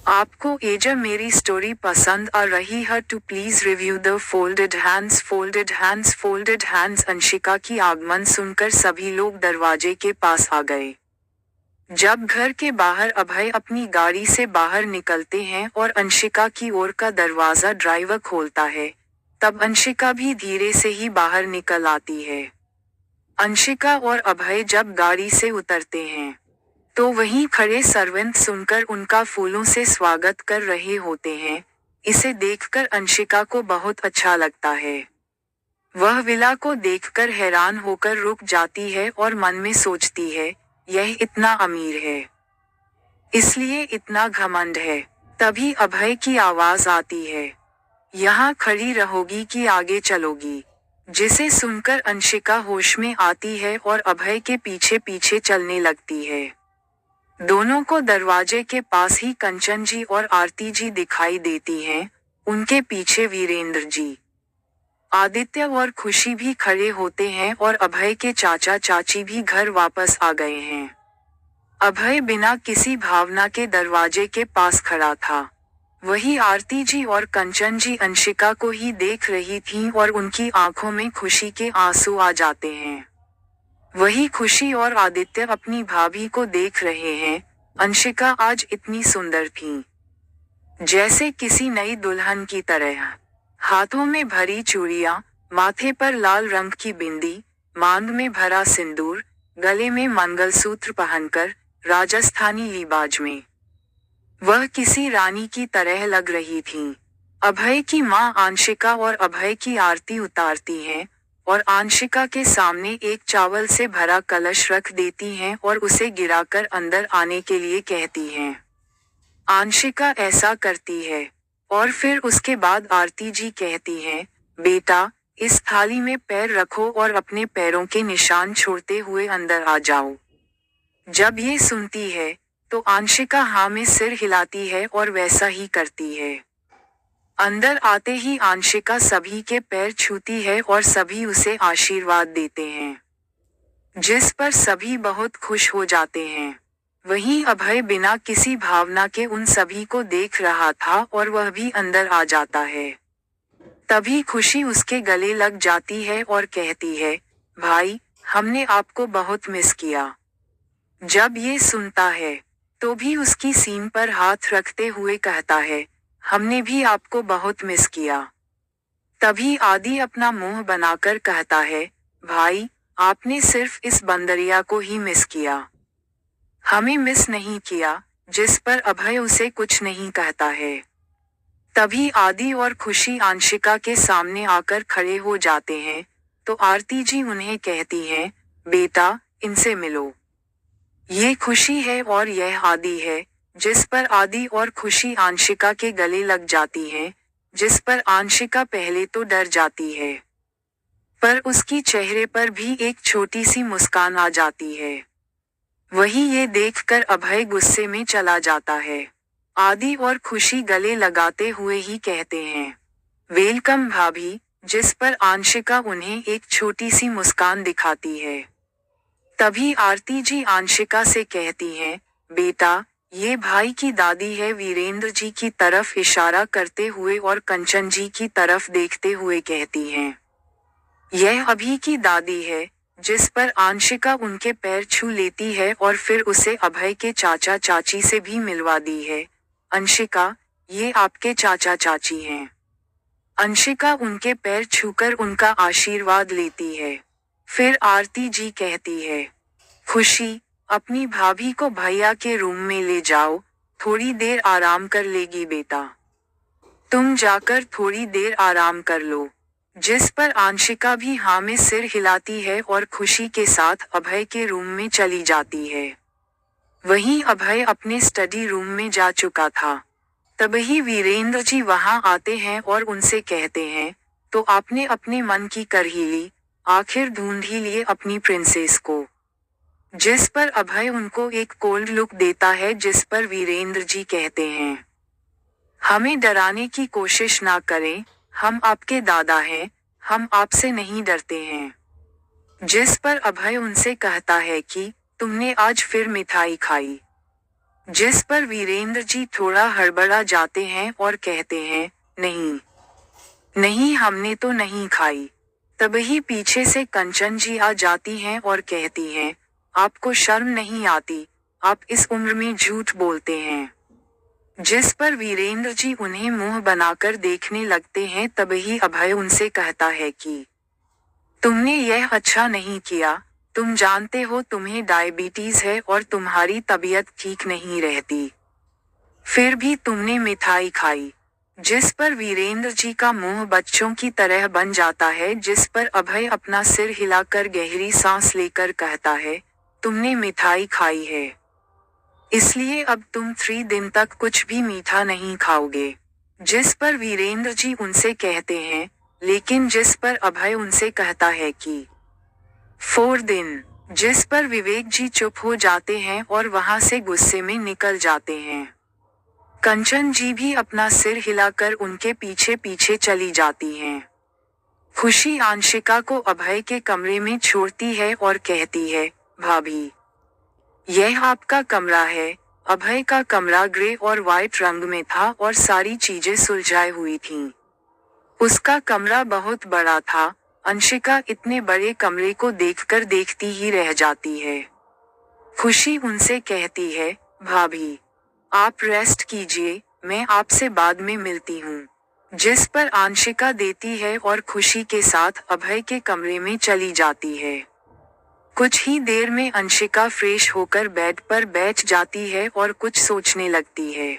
आपको ये जब मेरी स्टोरी पसंद आ रही है तो please review the folded hands. Folded hands folded hands. Anshika की आगमन सुनकर सभी लोग दरवाजे के पास आ गए। जब घर के बाहर अभय अपनी गाड़ी से बाहर निकलते हैं और अंशिका की ओर का दरवाजा ड्राइवर खोलता है, तब अंशिका भी धीरे से ही बाहर निकल आती है। अंशिका और अभय जब गाड़ी से उतरते हैं, तो वहीं खड़े सर्वेंट सुनकर उनका फूलों से स्वागत कर रहे होते हैं। इसे देखकर अंशिका को बहुत अच्छा लगता है। वह विला को देखकर हैरान होकर रुक जाती है और मन में सोचती है, यह इतना अमीर है, इसलिए इतना घमंड है। तभी अभय की आवाज आती है, यहाँ खड़ी रहोगी कि आगे चलोगी? जिसे सुनकर अंशिका होश में आती है और अभय के पीछे पीछे चलने लगती है। दोनों को दरवाजे के पास ही कंचन जी और आरती जी दिखाई देती हैं, उनके पीछे वीरेंद्र जी, आदित्य और खुशी भी खड़े होते हैं और अभय के चाचा चाची भी घर वापस आ गए हैं। अभय बिना किसी भावना के दरवाजे के पास खड़ा था। वही आरती जी और कंचन जी अंशिका को ही देख रही थीं और उनकी आंखों में खुशी के आंसू आ जाते हैं। वही खुशी और आदित्य अपनी भाभी को देख रहे हैं। अंशिका आज इतनी सुंदर थी, जैसे किसी नई दुल्हन की तरह। हाथों में भरी चूड़ियां, माथे पर लाल रंग की बिंदी, मांग में भरा सिंदूर, गले में मंगलसूत्र पहनकर, राजस्थानी लिबाज में वह किसी रानी की तरह लग रही थीं। अभय की मां आंशिका और अभय की आरती उतारती हैं और आंशिका के सामने एक चावल से भरा कलश रख देती हैं और उसे गिराकर अंदर आने के लिए कहती हैं। आंशिका ऐसा करती है और फिर उसके बाद आरती जी कहती हैं, बेटा, इस थाली में पैर रखो और अपने पैरों के निशान छोड़ते हुए अंदर आ जाओ। जब ये सुनती है, तो आंशिका हाँ में सिर हिलाती है और वैसा ही करती है। अंदर आते ही आंशिका सभी के पैर छूती है और सभी उसे आशीर्वाद देते हैं, जिस पर सभी बहुत खुश हो जाते हैं। वहीं अभय बिना किसी भावना के उन सभी को देख रहा था और वह भी अंदर आ जाता है। तभी खुशी उसके गले लग जाती है और कहती है, भाई, हमने आपको बहुत मिस किया। जब ये सुनता है, तो भी उसकी सीन पर हाथ रखते हुए कहता है, हमने भी आपको बहुत मिस किया। तभी आदि अपना मुंह बनाकर कहता है, भाई, आपने सिर्फ इस बंदरिया को ही मिस किया, हमें मिस नहीं किया। जिस पर अभय उसे कुछ नहीं कहता है। तभी आदि और खुशी आंशिका के सामने आकर खड़े हो जाते हैं, तो आरती जी उन्हें कहती हैं, बेटा, इनसे मिलो। ये खुशी है और यह आदि है। जिस पर आदि और खुशी आंशिका के गले लग जाती हैं, जिस पर आंशिका पहले तो डर जाती है, पर उसकी चेहरे पर भी एक छोटी सी मुस्कान आ जाती है। वही ये देखकर अभय गुस्से में चला जाता है। आदि और खुशी गले लगाते हुए ही कहते हैं, वेलकम भाभी, जिस पर आंशिका उन्हें एक छोटी सी मुस्कान दिखाती है। तभी आरती जी आंशिका से कहती हैं, बेटा, ये भाई की दादी है। वीरेंद्र जी की तरफ इशारा करते हुए और कंचन जी की तरफ देखते हुए कहती हैं, यह अभी की दादी है। जिस पर आंशिका उनके पैर छू लेती है और फिर उसे अभय के चाचा चाची से भी मिलवा दी है। अंशिका, ये आपके चाचा चाची हैं। अंशिका उनके पैर छूकर उनका आशीर्वाद लेती है। फिर आरती जी कहती है, खुशी, अपनी भाभी को भैया के रूम में ले जाओ, थोड़ी देर आराम कर लेगी बेटा। तुम जाकर थोड़ी देर आराम कर लो। जिस पर आंशिका भी हाँ में सिर हिलाती है और खुशी के साथ अभय के रूम में चली जाती है। वहीं अभय अपने स्टडी रूम में जा चुका था। तभी वीरेंद्र जी वहां आते हैं और उनसे कहते हैं, तो आपने अपने मन की कर ही ली, आखिर ढूंढ ही लिए अपनी प्रिंसेस को। जिस पर अभय उनको एक कोल्ड लुक देता है, जिस पर वीरेंद्र जी कहते हैं, हमें डराने की कोशिश ना करें, हम आपके दादा हैं, हम आपसे नहीं डरते हैं। जिस पर अभय उनसे कहता है कि तुमने आज फिर मिठाई खाई। जिस पर वीरेंद्र जी थोड़ा हड़बड़ा जाते हैं और कहते हैं, नहीं नहीं, हमने तो नहीं खाई। तभी पीछे से कंचन जी आ जाती हैं और कहती हैं, आपको शर्म नहीं आती, आप इस उम्र में झूठ बोलते हैं। जिस पर वीरेंद्र जी उन्हें मुंह बनाकर देखने लगते हैं। तभी अभय उनसे कहता है कि तुमने यह अच्छा नहीं किया, तुम जानते हो तुम्हें डायबिटीज है और तुम्हारी तबीयत ठीक नहीं रहती, फिर भी तुमने मिठाई खाई। जिस पर वीरेंद्र जी का मुंह बच्चों की तरह बन जाता है। जिस पर अभय अपना सिर हिलाकर गहरी सांस लेकर कहता है, तुमने मिठाई खाई है, इसलिए अब तुम 3 दिन तक कुछ भी मीठा नहीं खाओगे। जिस पर वीरेंद्र जी उनसे कहते हैं, लेकिन जिस पर अभय उनसे कहता है कि 4 दिन। जिस पर विवेक जी चुप हो जाते हैं और वहां से गुस्से में निकल जाते हैं। कंचन जी भी अपना सिर हिलाकर उनके पीछे पीछे चली जाती हैं। खुशी आंशिका को अभय के कमरे में छोड़ती है और कहती है, भाभी, यह आपका कमरा है। अभय का कमरा ग्रे और वाइट रंग में था और सारी चीजें सुलझाई हुई थीं। उसका कमरा बहुत बड़ा था। अंशिका इतने बड़े कमरे को देखकर देखती ही रह जाती है। खुशी उनसे कहती है, भाभी, आप रेस्ट कीजिए, मैं आपसे बाद में मिलती हूँ। जिस पर आंशिका देती है और खुशी के साथ अभय के कमरे में चली जाती है। कुछ ही देर में अंशिका फ्रेश होकर बेड पर बैठ जाती है और कुछ सोचने लगती है।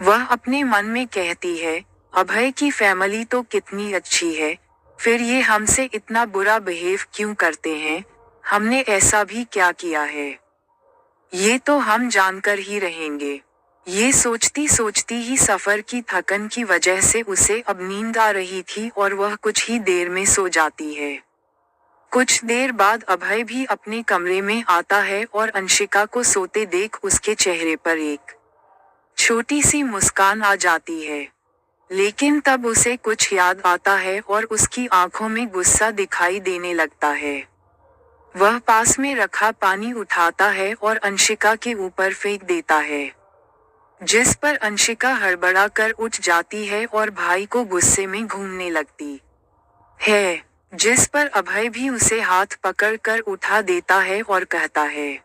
वह अपने मन में कहती है, अभय की फैमिली तो कितनी अच्छी है, फिर ये हमसे इतना बुरा बिहेव क्यों करते हैं, हमने ऐसा भी क्या किया है, ये तो हम जानकर ही रहेंगे। ये सोचती सोचती ही सफर की थकन की वजह से उसे अब नींद आ रही थी और वह कुछ ही देर में सो जाती है। कुछ देर बाद अभय भी अपने कमरे में आता है और अंशिका को सोते देख उसके चेहरे पर एक छोटी सी मुस्कान आ जाती है। लेकिन तब उसे कुछ याद आता है और उसकी आंखों में गुस्सा दिखाई देने लगता है। वह पास में रखा पानी उठाता है और अंशिका के ऊपर फेंक देता है। जिस पर अंशिका हड़बड़ा कर उठ जाती है और भाई को गुस्से में घूमने लगती है। जिस पर अभय भी उसे हाथ पकड़कर उठा देता है और कहता है,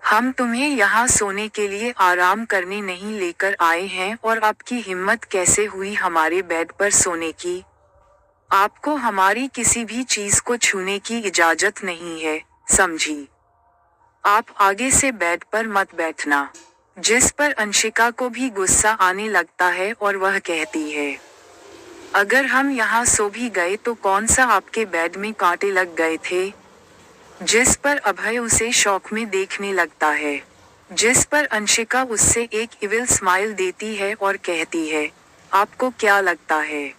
हम तुम्हें यहाँ सोने के लिए आराम करने नहीं लेकर आए हैं और आपकी हिम्मत कैसे हुई हमारे बेड पर सोने की? आपको हमारी किसी भी चीज को छूने की इजाजत नहीं है, समझी? आप आगे से बेड पर मत बैठना। जिस पर अंशिका को भी गुस्सा आने लगता है और वह कहती है, अगर हम यहाँ सो भी गए तो कौन सा आपके बेड में कांटे लग गए थे? जिस पर अभय उसे शौक में देखने लगता है। जिस पर अंशिका उससे एक इविल स्माइल देती है और कहती है, आपको क्या लगता है,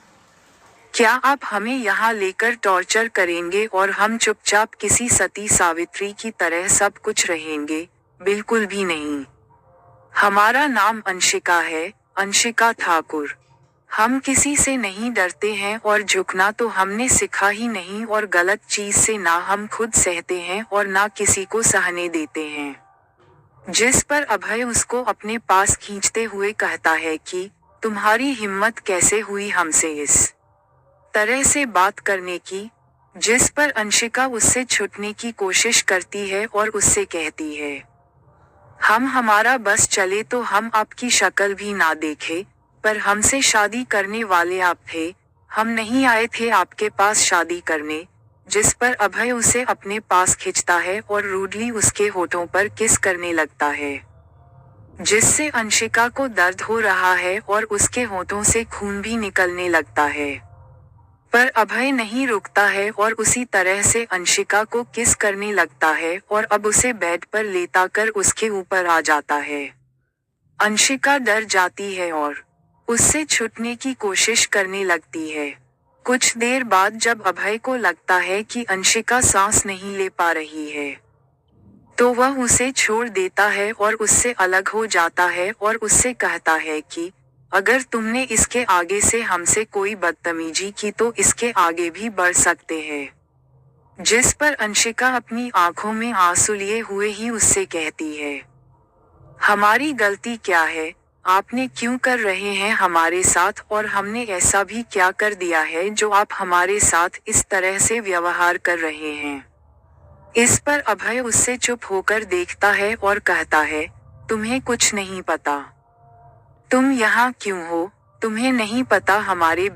क्या आप हमें यहाँ लेकर टॉर्चर करेंगे और हम चुपचाप किसी सती सावित्री की तरह सब कुछ रहेंगे? बिल्कुल भी नहीं। हमारा नाम अंशिका है, अंशिका ठाकुर। हम किसी से नहीं डरते हैं और झुकना तो हमने सिखा ही नहीं और गलत चीज से ना हम खुद सहते हैं और ना किसी को सहने देते हैं। जिस पर अभय उसको अपने पास खींचते हुए कहता है कि तुम्हारी हिम्मत कैसे हुई हमसे इस तरह से बात करने की? जिस पर अंशिका उससे छुटने की कोशिश करती है और उससे कहती है, हम हमारा बस चले तो हम आपकी शक्ल भी ना देखे, पर हमसे शादी करने वाले आप थे, हम नहीं आए थे आपके पास शादी करने। जिस पर अभय उसे अपने पास खींचता है और रूडली उसके होठों पर किस करने लगता है, जिससे अंशिका को दर्द हो रहा है और उसके होठों से खून भी निकलने लगता है। पर अभय नहीं रुकता है और उसी तरह से अंशिका को किस करने लगता है और अब उसे बेड पर लेटा कर उसके ऊपर आ जाता है। अंशिका डर जाती है और उससे छूटने की कोशिश करने लगती है। कुछ देर बाद जब अभय को लगता है कि अंशिका सांस नहीं ले पा रही है, तो वह उसे छोड़ देता है और उससे अलग हो जाता है और उससे कहता है कि अगर तुमने इसके आगे से हमसे कोई बदतमीजी की तो इसके आगे भी बढ़ सकते हैं। जिस पर अंशिका अपनी आंखों में आंसू लिए हुए ही उससे कहती है, हमारी गलती क्या है? आपने क्यों कर रहे हैं हमारे साथ और हमने ऐसा भी क्या कर दिया है जो आप हमारे साथ इस तरह से व्यवहार कर रहे हैं? इस पर अभय उससे चुप होकर देखता है और कहता है, तुम्हें कुछ नहीं पता। तुम यहाँ क्यों हो? तुम्हें नहीं पता हमारे